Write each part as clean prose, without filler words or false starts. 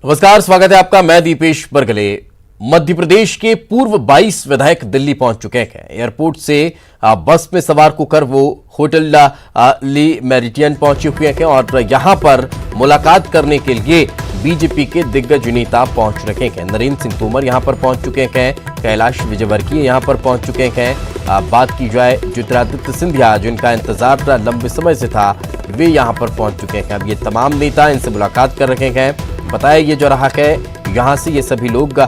नमस्कार, स्वागत है आपका। मैं दीपेश बरगले। मध्य प्रदेश के पूर्व 22 विधायक दिल्ली पहुंच चुके हैं। एयरपोर्ट से बस में सवार होकर वो होटल ली मेरिडियन पहुंचे हुए हैं और यहां पर मुलाकात करने के लिए बीजेपी के दिग्गज नेता पहुंच रहे हैं। नरेंद्र सिंह तोमर यहां पर पहुंच चुके हैं, कैलाश विजयवर्गीय यहां पर पहुंच चुके हैं। बात की जाए ज्योतिरादित्य सिंधिया, जिनका इंतजार लंबे समय से था, वे यहां पर पहुंच चुके हैं। अब ये तमाम नेता इनसे मुलाकात कर रहे हैं। बताया ये जो रहा है, यहाँ से ये सभी लोग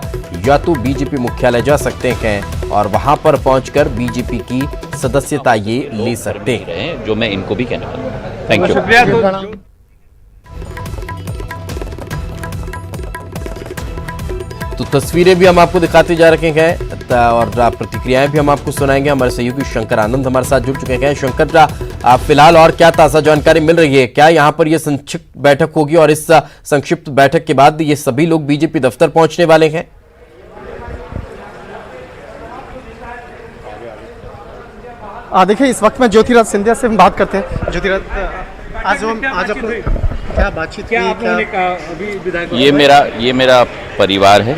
या तो बीजेपी मुख्यालय जा सकते हैं और वहां पर पहुंचकर बीजेपी की सदस्यता ये ले सकते हैं, जो मैं इनको भी कहने वाला हूं। Thank you. तो तस्वीरें भी हम आपको दिखाते जा रहे हैं और प्रतिक्रियाएं भी हम आपको सुनाएंगे। हमारे सहयोगी शंकर आनंद हमारे साथ जुड़ चुके हैं। शंकर, फिलहाल और क्या ताजा जानकारी मिल रही है? क्या यहां पर यह संक्षिप्त बैठक होगी और इस संक्षिप्त बैठक के बाद ये सभी लोग बीजेपी दफ्तर पहुंचने वाले हैं? देखिए, इस वक्त में ज्योतिरादित्य सिंधिया से हम बात करते हैं। ज्योतिरादित्य, आज क्या बातचीत की? ये मेरा परिवार है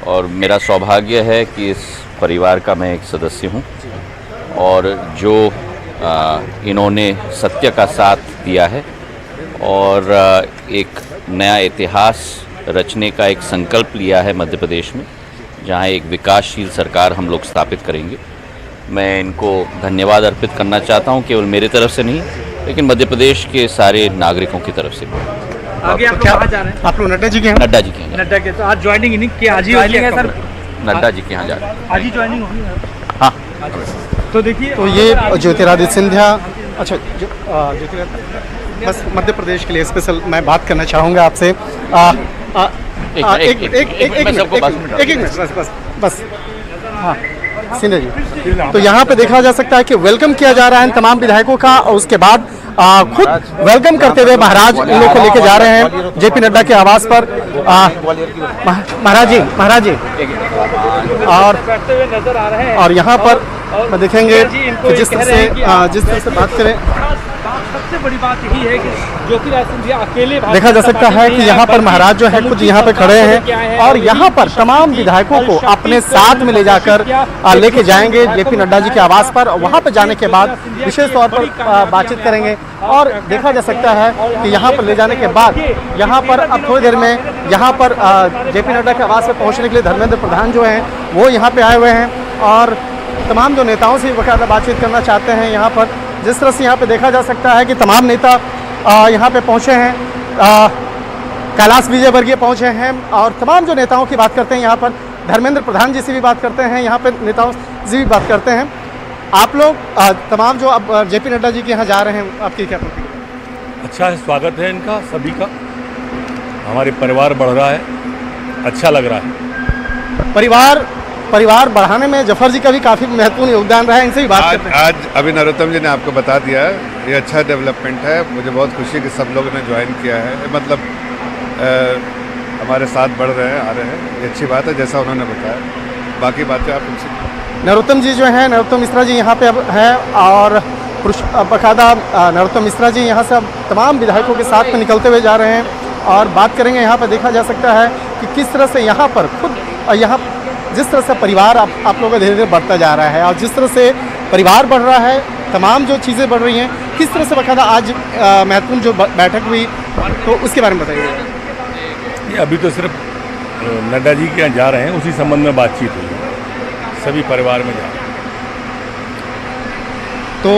और मेरा सौभाग्य है कि इस परिवार का मैं एक सदस्य हूं और जो इन्होंने सत्य का साथ दिया है और एक नया इतिहास रचने का एक संकल्प लिया है मध्य प्रदेश में, जहां एक विकासशील सरकार हम लोग स्थापित करेंगे। मैं इनको धन्यवाद अर्पित करना चाहता हूं, केवल मेरे तरफ से नहीं लेकिन मध्य प्रदेश के सारे नागरिकों की तरफ से भी। आगे आप कहाँ जा रहे हैं? आप लोग नड्डा जी के हैं? नड्डा जी के हैं। नड्डा के, तो आज ज्वाइनिंग नहीं की? आज ही है सर? नड्डा जी के यहाँ जा रहे हैं। आज ही ज्वाइनिंग होगी? हाँ। तो देखिए, तो ये ज्योतिरादित्य सिंधिया, अच्छा ज्योतिरादित्य, बस मध्य प्रदेश के लिए स्पेशल मैं बात करना चाहूँगा आपसे। एक मिनट बस। हाँ सिंधिया जी, तो यहाँ पे देखा जा सकता है कि वेलकम किया जा रहा है तमाम विधायकों का और उसके बाद खुद वेलकम करते हुए महाराज इन लोग को लेके जा रहे हैं जेपी नड्डा के आवास पर। महाराज जी और यहाँ पर देखेंगे कि जिस तरह से बात करें, सबसे बड़ी बात यही है कि ज्योतिरादित्य सिंधिया अकेले देखा जा सकता है कि यहाँ पर महाराज जो है खुद यहाँ पे खड़े हैं और यहाँ पर तमाम विधायकों को अपने साथ में ले जाकर लेके जाएंगे जेपी नड्डा जी के आवास पर। वहाँ पे जाने के बाद विशेष तौर पर बातचीत करेंगे और देखा जा सकता है कि यहाँ पर ले जाने के बाद यहाँ पर अब थोड़ी देर में यहाँ पर जेपी नड्डा के आवास पर पहुँचने के लिए धर्मेंद्र प्रधान जो हैं वो यहाँ पे आए हुए हैं और तमाम जो नेताओं से वकालत बातचीत करना चाहते हैं। यहाँ पर जिस तरह से यहाँ पे देखा जा सकता है कि तमाम नेता यहाँ पे पहुँचे हैं, कैलाश विजयवर्गीय पहुँचे हैं और तमाम जो नेताओं की बात करते हैं यहाँ पर धर्मेंद्र प्रधान जी से भी बात करते हैं, यहाँ पे नेताओं से भी बात करते हैं। आप लोग तमाम जो अब जेपी नड्डा जी के यहाँ जा रहे हैं, आपकी क्या प्रतिक्रिया? अच्छा है, स्वागत है इनका सभी का। हमारे परिवार बढ़ रहा है, अच्छा लग रहा है। परिवार बढ़ाने में जफर जी का भी काफ़ी महत्वपूर्ण योगदान रहा है, इनसे भी बात करते हैं। आज अभी नरोत्तम जी ने आपको बता दिया है, ये अच्छा डेवलपमेंट है। मुझे बहुत खुशी है कि सब लोगों ने ज्वाइन किया है, मतलब हमारे साथ बढ़ रहे हैं, आ रहे हैं, ये अच्छी बात है जैसा उन्होंने बताया। बाकी बातें आप उनसे। नरोत्तम जी जो हैं, नरोत्तम मिश्रा जी यहाँ पे अब हैं और बकायदा नरोत्तम मिश्रा जी यहाँ से अब तमाम विधायकों के साथ में निकलते हुए जा रहे हैं और बात करेंगे। यहाँ पर देखा जा सकता है कि किस तरह से यहाँ पर खुद यहाँ जिस तरह से परिवार आप लोगों का धीरे धीरे बढ़ता जा रहा है और जिस तरह से परिवार बढ़ रहा है, तमाम जो चीज़ें बढ़ रही हैं, किस तरह से बकायदा आज महत्वपूर्ण जो बैठक हुई, तो उसके बारे में बताइए। ये अभी तो सिर्फ नड्डा जी के यहाँ जा रहे हैं, उसी संबंध में बातचीत हुई है, सभी परिवार में जा रहे हैं। तो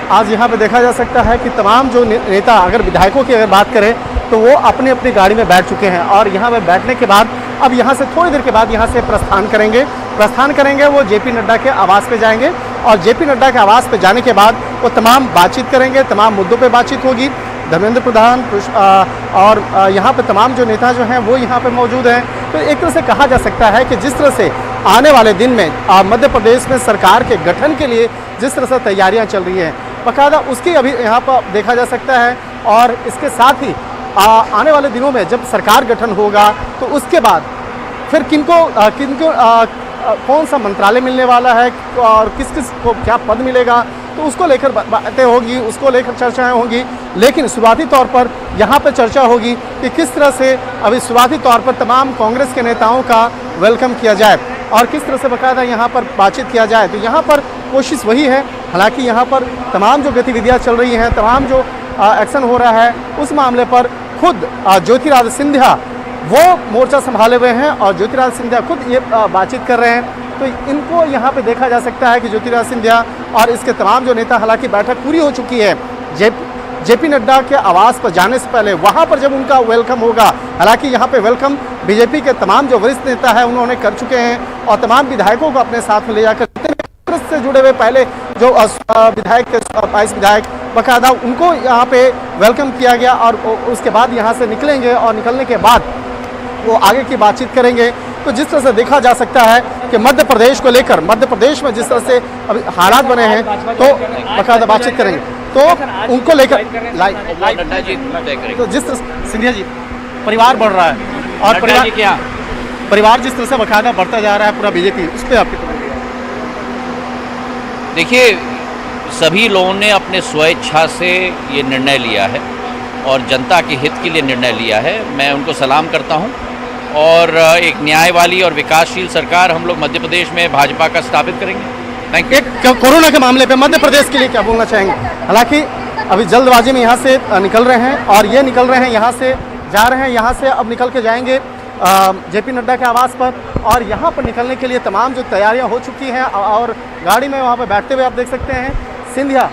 आज यहाँ पे देखा जा सकता है कि तमाम जो नेता, अगर विधायकों की अगर बात करें तो वो अपनी अपनी गाड़ी में बैठ चुके हैं और यहाँ पे बैठने के बाद अब यहाँ से थोड़ी देर के बाद यहाँ से प्रस्थान करेंगे। वो जेपी नड्डा के आवास पे जाएंगे और जेपी नड्डा के आवास पे जाने के बाद वो तमाम बातचीत करेंगे, तमाम मुद्दों पे बातचीत होगी। धर्मेंद्र प्रधान और यहाँ पे तमाम जो नेता जो हैं वो यहाँ पे मौजूद हैं। तो एक तरह से कहा जा सकता है कि जिस तरह से आने वाले दिन में मध्य प्रदेश में सरकार के गठन के लिए जिस तरह से तैयारियाँ चल रही हैं, बकायदा उसकी अभी यहाँ पर देखा जा सकता है। और इसके साथ ही आने वाले दिनों में जब सरकार गठन होगा तो उसके बाद फिर किनको कौन सा मंत्रालय मिलने वाला है और किस किस को क्या पद मिलेगा, तो उसको लेकर बातें होगी, उसको लेकर चर्चाएं होंगी। लेकिन शुरुआती तौर पर यहाँ पर चर्चा होगी कि किस तरह से अभी शुरुआती तौर पर तमाम कांग्रेस के नेताओं का वेलकम किया जाए और किस तरह से बाकायदा यहाँ पर बातचीत किया जाए। तो यहाँ पर कोशिश वही है, हालांकि यहाँ पर तमाम जो गतिविधियाँ चल रही हैं, तमाम जो एक्शन हो रहा है, उस मामले पर खुद ज्योतिरादित्य सिंधिया वो मोर्चा संभाले हुए हैं और ज्योतिरादित्य सिंधिया खुद ये बातचीत कर रहे हैं। तो इनको यहाँ पे देखा जा सकता है कि ज्योतिरादित्य सिंधिया और इसके तमाम जो नेता, हालांकि बैठक पूरी हो चुकी है, जेपी नड्डा के आवास पर जाने से पहले वहाँ पर जब उनका वेलकम होगा, हालांकि यहाँ पे वेलकम बीजेपी के तमाम जो वरिष्ठ नेता है उन्होंने कर चुके हैं और तमाम विधायकों को अपने साथ में ले जाकर कांग्रेस से जुड़े हुए पहले जो विधायक थे, 22 विधायक बाकायदा उनको यहाँ पे वेलकम किया गया और उसके बाद यहाँ से निकलेंगे और निकलने के बाद वो आगे की बातचीत करेंगे। तो जिस तरह से देखा जा सकता है कि मध्य प्रदेश को लेकर, मध्य प्रदेश में जिस तरह से अभी हालात बने हैं, तो बाकायदा बातचीत करेंगे। तो उनको लेकर तो जिस तरह सिंधिया जी, परिवार बढ़ रहा है और परिवार जिस तरह से बाकायदा बढ़ता जा रहा है पूरा बीजेपी, उस पर आपकी देखिए, सभी लोगों ने अपने स्वेच्छा से ये निर्णय लिया है और जनता के हित के लिए निर्णय लिया है। मैं उनको सलाम करता हूं और एक न्याय वाली और विकासशील सरकार हम लोग मध्य प्रदेश में भाजपा का स्थापित करेंगे। Thank you. कोरोना के मामले पे मध्य प्रदेश के लिए क्या बोलना चाहेंगे? हालांकि अभी जल्दबाजी में यहाँ से निकल रहे हैं और ये निकल रहे हैं, यहाँ से जा रहे हैं, यहाँ से अब निकल के जाएंगे जेपी नड्डा के आवास पर और यहाँ पर निकलने के लिए तमाम जो तैयारियाँ हो चुकी हैं और गाड़ी में वहाँ पर बैठते हुए आप देख सकते हैं सिंधिया,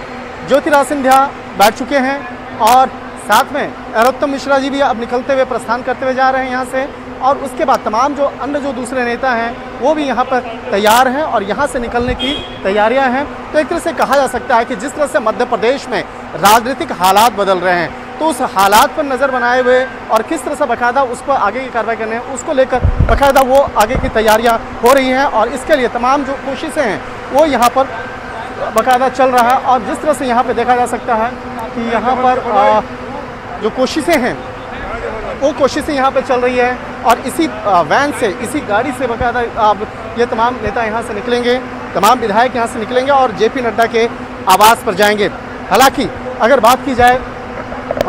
ज्योतिरादित्य सिंधिया बैठ चुके हैं और साथ में नरोत्तम मिश्रा जी भी अब निकलते हुए प्रस्थान करते हुए जा रहे हैं यहाँ से और उसके बाद तमाम जो अन्य जो दूसरे नेता हैं वो भी यहाँ पर तैयार हैं और यहाँ से निकलने की तैयारियाँ हैं। तो एक तरह से कहा जा सकता है कि जिस तरह से मध्य प्रदेश में राजनीतिक हालात बदल रहे हैं, तो उस हालात पर नज़र बनाए हुए और किस तरह से बाकायदा उस पर आगे की कार्रवाई करने हैं, उसको लेकर बाकायदा वो आगे की तैयारियाँ हो रही हैं और इसके लिए तमाम जो कोशिशें हैं वो यहाँ पर बाकायदा चल रहा है। और जिस तरह से यहाँ पर देखा जा सकता है कि यहाँ पर जो कोशिशें हैं वो कोशिशें यहाँ पे चल रही है और इसी वैन से, इसी गाड़ी से बाकायदा अब ये तमाम नेता यहाँ से निकलेंगे, तमाम विधायक यहाँ से निकलेंगे और जेपी नड्डा के आवास पर जाएंगे। हालांकि अगर बात की जाए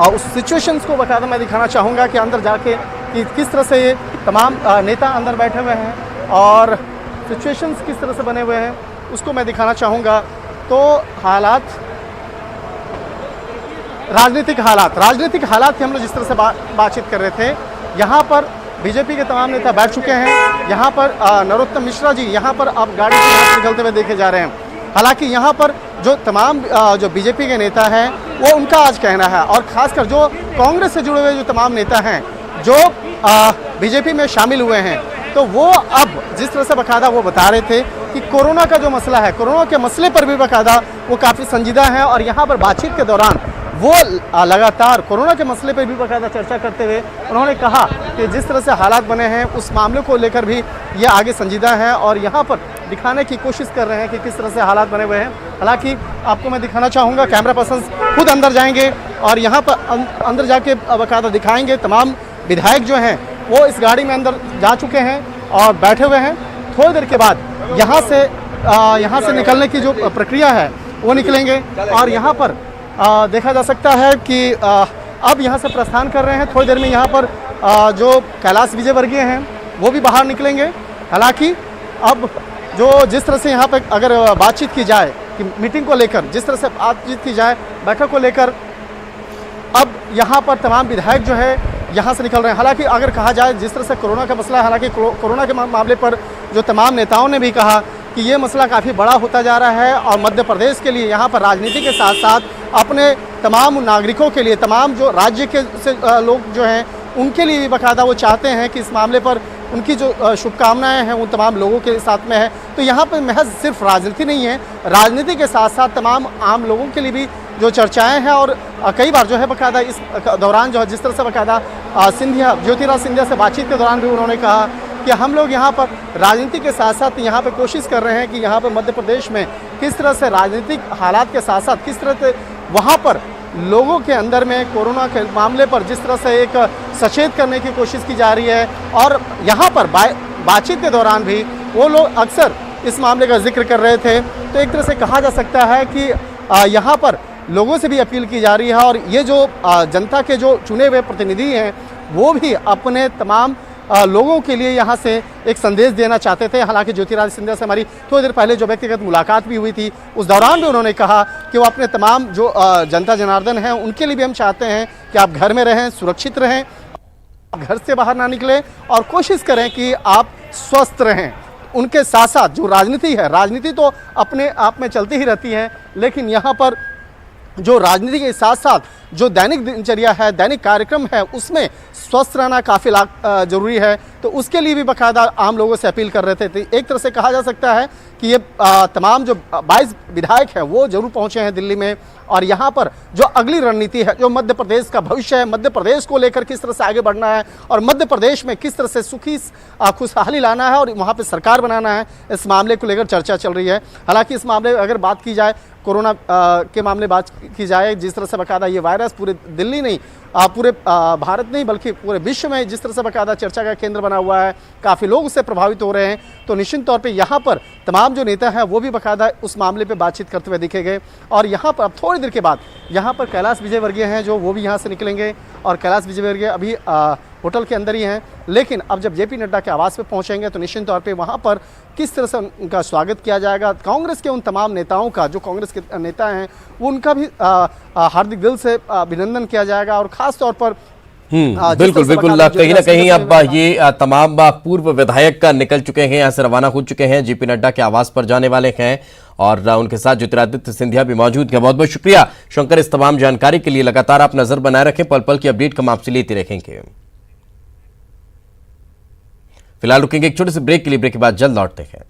उस सिचुएशंस को बाकायदा मैं दिखाना चाहूँगा कि अंदर जाके कि किस तरह से ये तमाम नेता अंदर बैठे हुए हैं और सिचुएशंस किस तरह से बने हुए हैं उसको मैं दिखाना चाहूँगा। तो हालात, राजनीतिक हालात की हम लोग जिस तरह से बातचीत कर रहे थे, यहाँ पर बीजेपी के तमाम नेता बैठ चुके हैं। यहाँ पर नरोत्तम मिश्रा जी यहाँ पर अब गाड़ी से निकलते हुए देखे जा रहे हैं। हालांकि यहाँ पर जो तमाम जो बीजेपी के नेता हैं वो उनका आज कहना है और ख़ासकर जो कांग्रेस से जुड़े हुए जो तमाम नेता हैं जो बीजेपी में शामिल हुए हैं, तो वो अब जिस तरह से बाकायदा वो बता रहे थे कि कोरोना का जो मसला है, कोरोना के मसले पर भी बाकायदा वो काफ़ी संजीदा हैं और यहाँ पर बातचीत के दौरान वो लगातार कोरोना के मसले पर भी बाकायदा चर्चा करते हुए उन्होंने कहा कि जिस तरह से हालात बने हैं उस मामले को लेकर भी ये आगे संजीदा है और यहाँ पर दिखाने की कोशिश कर रहे हैं कि किस तरह से हालात बने हुए हैं। हालांकि आपको मैं दिखाना चाहूँगा, कैमरा पर्सन खुद अंदर जाएंगे और यहाँ पर अंदर जाके बाकायदा दिखाएंगे। तमाम विधायक जो हैं वो इस गाड़ी में अंदर जा चुके हैं और बैठे हुए हैं। थोड़ी देर के बाद यहाँ से निकलने की जो प्रक्रिया है वो निकलेंगे और यहाँ पर देखा जा सकता है कि अब यहाँ से प्रस्थान कर रहे हैं। थोड़ी देर में यहाँ पर जो कैलाश विजयवर्गीय हैं वो भी बाहर निकलेंगे। हालांकि अब जो जिस तरह से यहाँ पर अगर बातचीत की जाए कि मीटिंग को लेकर जिस तरह से बातचीत की जाए, बैठक को लेकर, अब यहाँ पर तमाम विधायक जो है यहाँ से निकल रहे हैं। हालांकि अगर कहा जाए जिस तरह से कोरोना का मसला है, हालांकि कोरोना के मामले पर जो तमाम नेताओं ने भी कहा कि ये मसला काफ़ी बड़ा होता जा रहा है और मध्य प्रदेश के लिए यहाँ पर राजनीति के साथ साथ अपने तमाम नागरिकों के लिए, तमाम जो राज्य के से लोग जो हैं उनके लिए भी बाकायदा वो चाहते हैं कि इस मामले पर उनकी जो शुभकामनाएं हैं उन तमाम लोगों के साथ में है। तो यहाँ पर महज सिर्फ राजनीति नहीं है, राजनीति के साथ साथ तमाम आम लोगों के लिए भी जो चर्चाएं हैं और कई बार जो है बाकायदा इस दौरान जो है जिस तरह से बाकायदा ज्योतिरादित्य सिंधिया से बातचीत के दौरान भी उन्होंने कहा कि हम लोग यहाँ पर राजनीति के साथ साथ यहाँ पर कोशिश कर रहे हैं कि यहाँ पर मध्य प्रदेश में किस तरह से राजनीतिक हालात के साथ साथ किस तरह से वहाँ पर लोगों के अंदर में कोरोना के मामले पर जिस तरह से एक सचेत करने की कोशिश की जा रही है और यहाँ पर बातचीत के दौरान भी वो लोग अक्सर इस मामले का जिक्र कर रहे थे। तो एक तरह से कहा जा सकता है कि यहाँ पर लोगों से भी अपील की जा रही है और ये जो जनता के जो चुने हुए प्रतिनिधि हैं वो भी अपने तमाम लोगों के लिए यहाँ से एक संदेश देना चाहते थे। हालांकि ज्योतिरादित्य सिंधिया से हमारी थोड़ी देर पहले जो व्यक्तिगत मुलाकात भी हुई थी, उस दौरान भी उन्होंने कहा कि वो अपने तमाम जो जनता जनार्दन हैं उनके लिए भी हम चाहते हैं कि आप घर में रहें, सुरक्षित रहें, घर से बाहर ना निकलें और कोशिश करें कि आप स्वस्थ रहें। उनके साथ साथ जो राजनीति है, राजनीति तो अपने आप में चलती ही रहती है, लेकिन यहाँ पर जो राजनीति के साथ साथ जो दैनिक दिनचर्या है, दैनिक कार्यक्रम है, उसमें स्वस्थ रहना काफ़ी जरूरी है। तो उसके लिए भी बाकायदा आम लोगों से अपील कर रहे थे। तो एक तरह से कहा जा सकता है कि ये तमाम जो 22 विधायक हैं वो जरूर पहुंचे हैं दिल्ली में और यहाँ पर जो अगली रणनीति है, जो मध्य प्रदेश का भविष्य है, मध्य प्रदेश को लेकर किस तरह से आगे बढ़ना है और मध्य प्रदेश में किस तरह से सुखी खुशहाली लाना है और वहाँ पर सरकार बनाना है, इस मामले को लेकर चर्चा चल रही है। हालांकि इस मामले अगर बात की जाए, कोरोना के मामले बात की जाए, जिस तरह से बाकायदा ये वायरस पूरे दिल्ली नहीं, पूरे भारत नहीं बल्कि पूरे विश्व में जिस तरह से बाकायदा चर्चा का केंद्र बना हुआ है, काफ़ी लोग उससे प्रभावित हो रहे हैं। तो निश्चित तौर पे यहाँ पर तमाम जो नेता हैं वो भी बाकायदा उस मामले पे बातचीत करते हुए दिखेंगे और यहाँ पर अब थोड़ी देर के बाद यहाँ पर कैलाश विजयवर्गीय हैं जो वो भी यहाँ से निकलेंगे और कैलाश विजयवर्गीय अभी होटल के अंदर ही हैं, लेकिन अब जब जेपी नड्डा के आवास पे पहुंचेंगे तो निश्चित तौर पे वहाँ पर किस तरह से उनका स्वागत किया जाएगा। कांग्रेस के उन तमाम नेताओं का, जो कांग्रेस के नेता हैं, उनका भी हार्दिक दिल से अभिनंदन किया जाएगा और ख़ास तौर पर बिल्कुल बिल्कुल कहीं ना कहीं अब ये तमाम पूर्व विधायक का निकल चुके हैं, यहाँ से रवाना हो चुके हैं, जेपी नड्डा के आवास पर जाने वाले हैं और उनके साथ ज्योतिरादित्य सिंधिया भी मौजूद हैं। बहुत बहुत शुक्रिया शंकर इस तमाम जानकारी के लिए। लगातार आप नजर बनाए रखें, पल पल की अपडेट हम आपसे लेते रहेंगे। फिलहाल रुकेंगे एक छोटे से ब्रेक के लिए, ब्रेक के बाद जल्द लौटते हैं।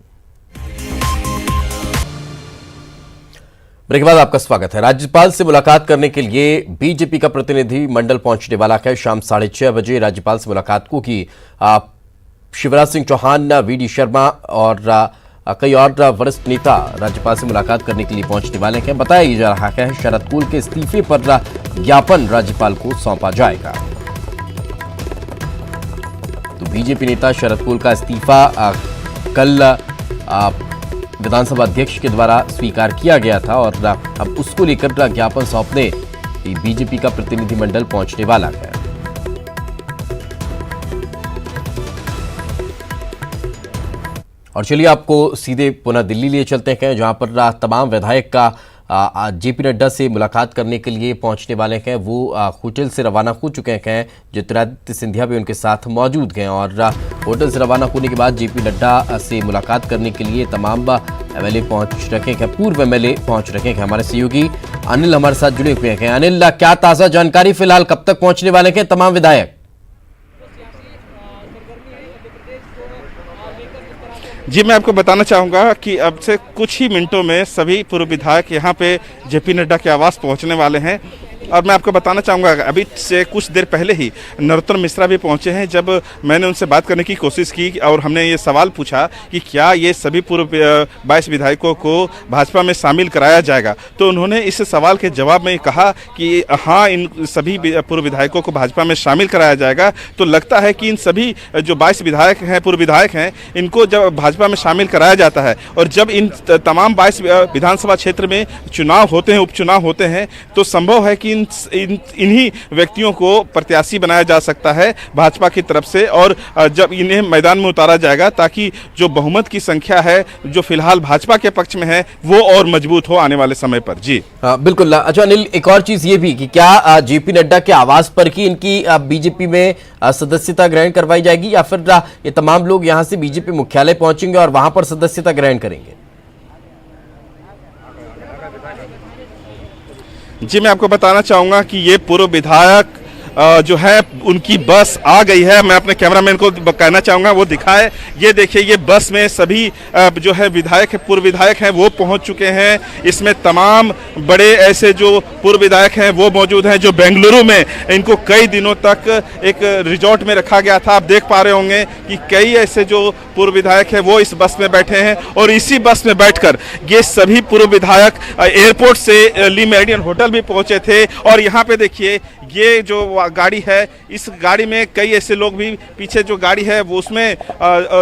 ब्रेक के बाद आपका स्वागत है। राज्यपाल से मुलाकात करने के लिए बीजेपी का प्रतिनिधि मंडल पहुंचने वाला है। शाम 6:30 बजे राज्यपाल से मुलाकात होगी। शिवराज सिंह चौहान, वीडी शर्मा और कई और वरिष्ठ नेता राज्यपाल से मुलाकात करने के लिए पहुंचने वाले हैं। बताया जा रहा है शरद कोल के इस्तीफे पर ज्ञापन राज्यपाल को सौंपा जाएगा। तो बीजेपी नेता शरद कोल का इस्तीफा कल विधानसभा अध्यक्ष के द्वारा स्वीकार किया गया था और अब उसको लेकर ज्ञापन सौंपने बीजेपी का प्रतिनिधिमंडल पहुंचने वाला है। और चलिए आपको सीधे पुनः दिल्ली लिए चलते हैं, जहां पर तमाम विधायक का जेपी नड्डा से मुलाकात करने के लिए पहुंचने वाले हैं। वो होटल से रवाना हो चुके हैं। ज्योतिरादित्य सिंधिया भी उनके साथ मौजूद हैं और होटल से रवाना होने के बाद जेपी नड्डा से मुलाकात करने के लिए तमाम एमएलए पहुंच रखे हैं, पूर्व एमएलए पहुंच रखे हैं। हमारे सहयोगी अनिल हमारे साथ जुड़े हुए हैं। अनिल, क्या ताज़ा जानकारी, फिलहाल कब तक पहुंचने वाले हैं तमाम विधायक? जी, मैं आपको बताना चाहूँगा कि अब से कुछ ही मिनटों में सभी पूर्व विधायक यहाँ पे जेपी नड्डा के आवास पहुँचने वाले हैं। और मैं आपको बताना चाहूँगा अभी से कुछ देर पहले ही नरोत्तम मिश्रा भी पहुँचे हैं। जब मैंने उनसे बात करने की कोशिश की और हमने ये सवाल पूछा कि क्या ये सभी पूर्व 22 विधायकों को भाजपा में शामिल कराया जाएगा, तो उन्होंने इस सवाल के जवाब में कहा कि हाँ, इन सभी पूर्व विधायकों को भाजपा में शामिल कराया जाएगा। तो लगता है कि इन सभी जो 22 विधायक हैं, पूर्व विधायक हैं, इनको जब भाजपा में शामिल कराया जाता है और जब इन तमाम 22 विधानसभा क्षेत्र में चुनाव होते हैं, उपचुनाव होते हैं, तो संभव है कि इन्हीं व्यक्तियों को प्रत्याशी बनाया जा सकता है भाजपा की तरफ से और जब इन्हें मैदान में उतारा जाएगा ताकि जो बहुमत की संख्या है जो फिलहाल भाजपा के पक्ष में है वो और मजबूत हो आने वाले समय पर। जी बिल्कुल। अच्छा अनिल, एक और चीज ये भी कि क्या जेपी नड्डा के आवास पर ही इनकी बीजेपी में सदस्यता ग्रहण करवाई जाएगी या फिर ये तमाम लोग यहाँ से बीजेपी मुख्यालय पहुंचेंगे और वहां पर सदस्यता ग्रहण करेंगे? जी, मैं आपको बताना चाहूँगा कि ये पूर्व विधायक जो है उनकी बस आ गई है। मैं अपने कैमरामैन को कहना चाहूँगा वो दिखाए। ये देखिए, ये बस में सभी जो है विधायक, पूर्व विधायक हैं वो पहुँच चुके हैं। इसमें तमाम बड़े ऐसे जो पूर्व विधायक हैं वो मौजूद हैं जो बेंगलुरु में इनको कई दिनों तक एक रिजॉर्ट में रखा गया था। आप देख पा रहे होंगे कि कई ऐसे जो पूर्व विधायक हैं वो इस बस में बैठे हैं और इसी बस में बैठकर ये सभी पूर्व विधायक एयरपोर्ट से ली मेरिडियन होटल भी पहुँचे थे। और यहाँ पे देखिए, ये जो गाड़ी है, इस गाड़ी में कई ऐसे लोग भी, पीछे जो गाड़ी है वो उसमें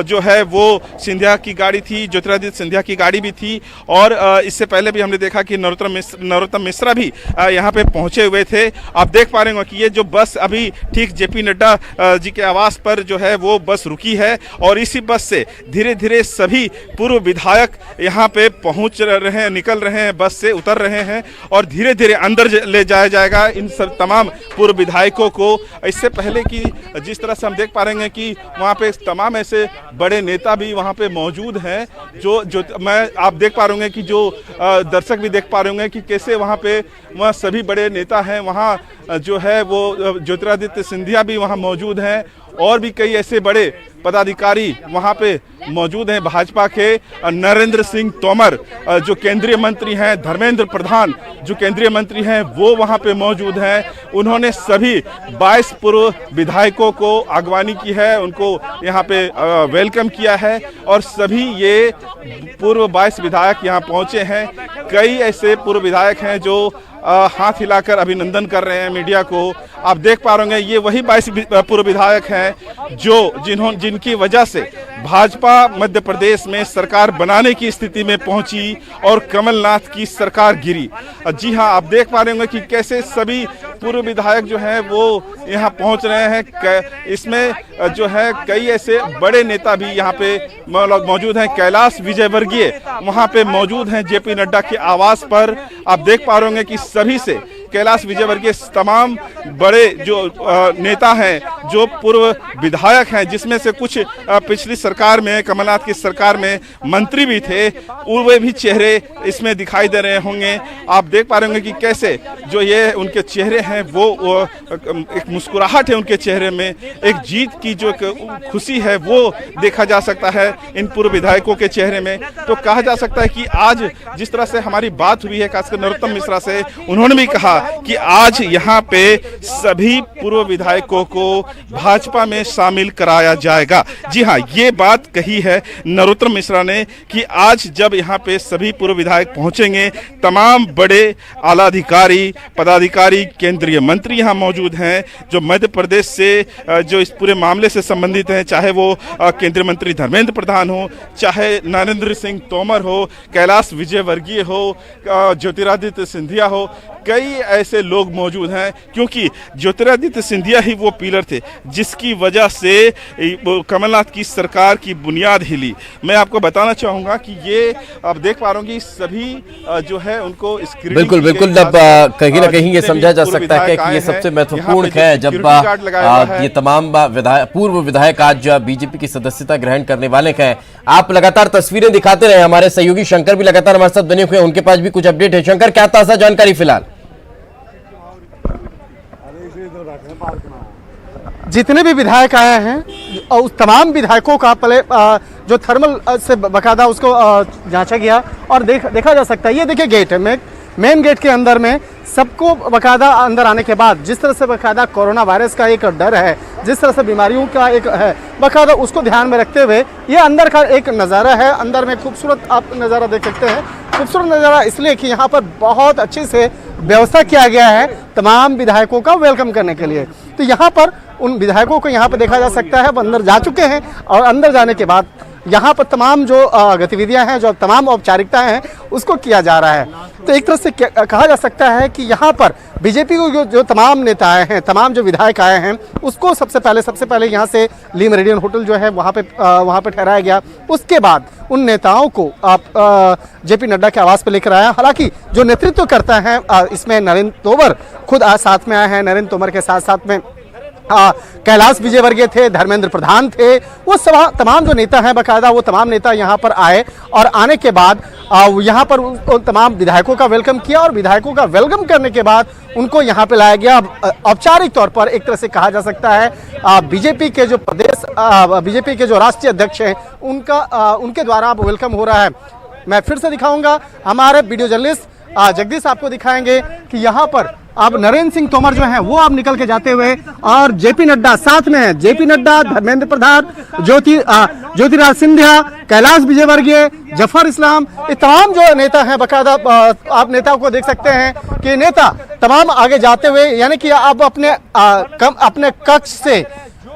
जो है वो सिंधिया की गाड़ी थी, ज्योतिरादित्य सिंधिया की गाड़ी भी थी, और इससे पहले भी हमने देखा कि नरोत्तम मिश्रा भी यहाँ पे पहुँचे हुए थे। आप देख पा रहे हो कि ये जो बस अभी ठीक जेपी नड्डा जी के आवास पर जो है वो बस रुकी है, और इसी बस से धीरे धीरे सभी पूर्व विधायक यहाँ पे पहुँच रहे हैं, निकल रहे हैं, बस से उतर रहे हैं, और धीरे धीरे अंदर ले जाया जाएगा इन सब तमाम पूर्व विधायकों को। इससे पहले कि जिस तरह से हम देख पा रहे हैं कि वहाँ पे तमाम ऐसे बड़े नेता भी वहाँ पे मौजूद हैं, जो मैं आप देख पा रहे होंगे कि जो दर्शक भी देख पा रहे होंगे कि कैसे वहाँ पे वहाँ सभी बड़े नेता हैं। वहाँ जो है वो ज्योतिरादित्य सिंधिया भी वहाँ मौजूद हैं, और भी कई ऐसे बड़े पदाधिकारी वहाँ पे मौजूद हैं। भाजपा के नरेंद्र सिंह तोमर जो केंद्रीय मंत्री हैं, धर्मेंद्र प्रधान जो केंद्रीय मंत्री हैं, वो वहाँ पे मौजूद हैं। उन्होंने सभी 22 पूर्व विधायकों को अगवानी की है, उनको यहाँ पे वेलकम किया है, और सभी ये पूर्व 22 विधायक यहाँ पहुँचे हैं। कई ऐसे पूर्व विधायक हैं जो हाथ हिलाकर अभिनंदन कर रहे हैं मीडिया को। आप देख पा रहे होंगे ये वही 22 पूर्व विधायक हैं जिनकी वजह से भाजपा मध्य प्रदेश में सरकार बनाने की स्थिति में पहुंची और कमलनाथ की सरकार गिरी। जी हां, आप देख पा रहे होंगे कि कैसे सभी पूर्व विधायक जो हैं वो यहाँ पहुंच रहे हैं। इसमें जो है कई ऐसे बड़े नेता भी यहाँ पे मौजूद हैं। कैलाश विजयवर्गीय वहाँ पे मौजूद हैं जेपी नड्डा के आवास पर। आप देख पा रहे होंगे कि सभी से कैलाश विजयवर्गीय तमाम बड़े जो नेता हैं, जो पूर्व विधायक हैं, जिसमें से कुछ पिछली सरकार में, कमलनाथ की सरकार में मंत्री भी थे, वे भी चेहरे इसमें दिखाई दे रहे होंगे। आप देख पा रहे होंगे कि कैसे जो ये उनके चेहरे हैं वो एक मुस्कुराहट है उनके चेहरे में, एक जीत की जो खुशी है वो देखा जा सकता है इन पूर्व विधायकों के चेहरे में। तो कहा जा सकता है कि आज जिस तरह से हमारी बात हुई है खासकर नरोत्तम मिश्रा से, उन्होंने भी कहा कि आज यहाँ पे सभी पूर्व विधायकों को भाजपा में शामिल कराया जाएगा। जी हाँ, ये बात कही है नरोत्तम मिश्रा ने कि आज जब यहाँ पे सभी पूर्व विधायक पहुंचेंगे, तमाम बड़े आला अधिकारी, पदाधिकारी, केंद्रीय मंत्री यहाँ मौजूद हैं जो मध्य प्रदेश से जो इस पूरे मामले से संबंधित हैं, चाहे वो केंद्रीय मंत्री धर्मेंद्र प्रधान हो, चाहे नरेंद्र सिंह तोमर हो, कैलाश विजयवर्गीय हो, ज्योतिरादित्य सिंधिया हो, कई ऐसे लोग मौजूद हैं। क्योंकि ज्योतिरादित्य सिंधिया ही वो पिलर थे जिसकी वजह से कमलनाथ की सरकार की बुनियाद हिली। मैं आपको बताना चाहूंगा कि ये आप देख पा रहे होंगे सभी जो है उनको बिल्कुल अब कहीं ना कहीं ये समझा जा सकता है कि ये सबसे महत्वपूर्ण है जब ये तमाम पूर्व विधायक आज बीजेपी की सदस्यता ग्रहण करने वाले हैं। आप लगातार तस्वीरें दिखाते रहे, हमारे सहयोगी शंकर भी लगातार हमारे साथ बने हुए हैं, उनके पास भी कुछ अपडेट है। शंकर, क्या ताजा जानकारी फिलहाल? जितने भी विधायक आए हैं और उस तमाम विधायकों का पहले जो थर्मल से बकायदा उसको जांचा गया और देखा जा सकता है। ये देखिए गेट है, मेन गेट के अंदर में सबको बकायदा अंदर आने के बाद जिस तरह से बकायदा कोरोना वायरस का एक डर है, जिस तरह से बीमारियों का एक है बकायदा, उसको ध्यान में रखते हुए ये अंदर का एक नज़ारा है। अंदर में खूबसूरत आप नज़ारा देख सकते हैं। खूबसूरत नज़ारा इसलिए कि यहाँ पर बहुत अच्छे से व्यवस्था किया गया है तमाम विधायकों का वेलकम करने के लिए। तो यहाँ पर उन विधायकों को यहाँ पर देखा जा सकता है, वो अंदर जा चुके हैं और अंदर जाने के बाद यहाँ पर तमाम जो गतिविधियां हैं, जो तमाम औपचारिकताएं हैं, उसको किया जा रहा है। तो एक तरह से कहा जा सकता है कि यहाँ पर बीजेपी को जो तमाम नेता आए हैं, तमाम जो विधायक आए हैं, उसको सबसे पहले यहाँ से ली मेरिडियन होटल जो है वहाँ पे ठहराया गया। उसके बाद उन नेताओं को आप जेपी नड्डा के आवास पर लेकर आया। हालांकि जो नेतृत्व करता है इसमें नरेंद्र तोमर खुद आज साथ में आए हैं। नरेंद्र तोमर के साथ में कैलाश विजयवर्गीय थे, धर्मेंद्र प्रधान थे, वो सब तमाम जो नेता हैं बकायदा वो तमाम नेता यहाँ पर आए और आने के बाद यहाँ पर तमाम विधायकों का वेलकम किया और विधायकों का वेलकम करने के बाद उनको यहाँ पे लाया गया। औपचारिक तौर पर एक तरह से कहा जा सकता है बीजेपी के जो बीजेपी के जो राष्ट्रीय अध्यक्ष हैं उनके द्वारा अब वेलकम हो रहा है। मैं फिर से दिखाऊंगा, हमारे वीडियो जर्नलिस्ट जगदीश आपको दिखाएंगे कि यहाँ पर अब नरेंद्र सिंह तोमर जो हैं वो अब निकल के जाते हुए और जेपी नड्डा साथ में है। जेपी नड्डा, धर्मेंद्र प्रधान, ज्योतिरादित्य सिंधिया, कैलाश विजयवर्गीय, जफर इस्लाम, ये तमाम जो नेता हैं बकायदा आप नेताओं को देख सकते हैं कि नेता तमाम आगे जाते हुए, यानी कि अब अपने कक्ष से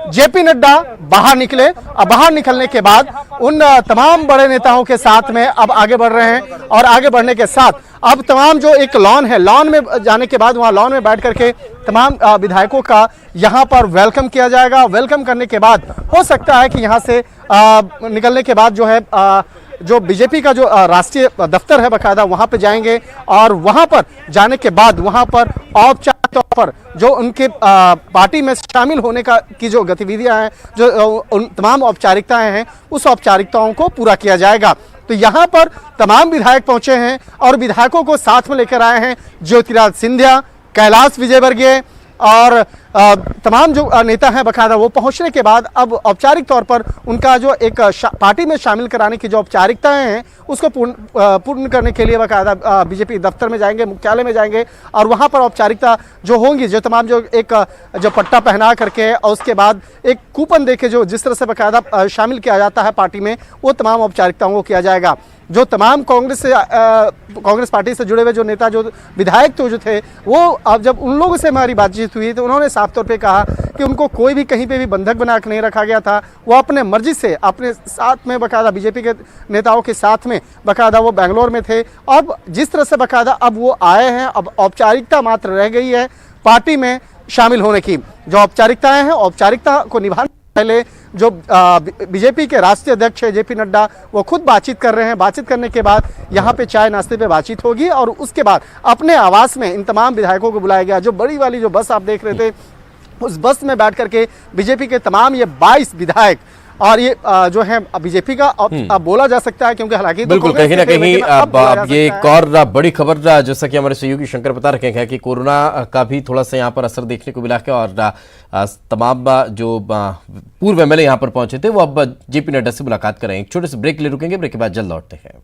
जेपी नड्डा बाहर निकले और बाहर निकलने के बाद उन तमाम बड़े नेताओं के साथ में अब आगे बढ़ रहे हैं और आगे बढ़ने के साथ अब तमाम जो एक लॉन है, लॉन में जाने के बाद वहां लॉन में बैठ करके तमाम विधायकों का यहां पर वेलकम किया जाएगा। वेलकम करने के बाद हो सकता है कि यहां से निकलने के बाद जो है जो बीजेपी का जो राष्ट्रीय दफ्तर है बकायदा वहां पे जाएंगे और वहां पर जाने के बाद वहां पर औपचारिक तौर पर जो उनके पार्टी में शामिल होने की जो गतिविधियां हैं, जो उन तमाम औपचारिकताएं हैं, उस औपचारिकताओं को पूरा किया जाएगा। तो यहाँ पर तमाम विधायक पहुंचे हैं और विधायकों को साथ में लेकर आए हैं ज्योतिरादित्य सिंधिया, कैलाश विजयवर्गीय और तमाम जो नेता हैं बकायदा। वो पहुंचने के बाद अब औपचारिक तौर पर उनका जो एक पार्टी में शामिल कराने की जो औपचारिकताएं हैं उसको पूर्ण करने के लिए बकायदा बीजेपी दफ्तर में जाएंगे, मुख्यालय में जाएंगे और वहां पर औपचारिकता जो होंगी, जो तमाम जो एक जो पट्टा पहना करके और उसके बाद एक कूपन देके जो जिस तरह से बकायदा शामिल किया जाता है पार्टी में, वो तमाम औपचारिकताओं को किया जाएगा। जो तमाम कांग्रेस पार्टी से जुड़े हुए जो नेता, जो विधायक तो जो थे, वो अब जब उन लोगों से हमारी बातचीत हुई तो उन्होंने साफ तौर पे कहा कि उनको कोई भी कहीं पे भी बंधक बना के नहीं रखा गया था। वो अपने मर्जी से अपने साथ में बकायदा बीजेपी के नेताओं के साथ में बकायदा वो बेंगलोर में थे। अब जिस तरह से बकायदा अब वो आए हैं, अब औपचारिकता मात्र रह गई है पार्टी में शामिल होने की। जो औपचारिकताएं हैं, औपचारिकता को निभाने पहले जो बीजेपी के राष्ट्रीय अध्यक्ष है जेपी नड्डा, वो खुद बातचीत कर रहे हैं। बातचीत करने के बाद यहाँ पे चाय नाश्ते पे बातचीत होगी और उसके बाद अपने आवास में इन तमाम विधायकों को बुलाया गया। जो बड़ी वाली जो बस आप देख रहे थे, उस बस में बैठ करके बीजेपी के तमाम ये 22 विधायक और ये जो है बीजेपी का अब बोला जा सकता है, क्योंकि हालांकि बिल्कुल कहीं ना कहीं अब ये एक और बड़ी खबर जैसा कि हमारे सहयोगी शंकर बता रखे हैं कि कोरोना का भी थोड़ा सा यहाँ पर असर देखने को मिला है और तमाम जो पूर्व एमएलए यहाँ पर पहुंचे थे वो अब जेपी नड्डा से मुलाकात करें। एक छोटे से ब्रेक ले रुकेंगे, ब्रेक के बाद जल्द लौटते हैं।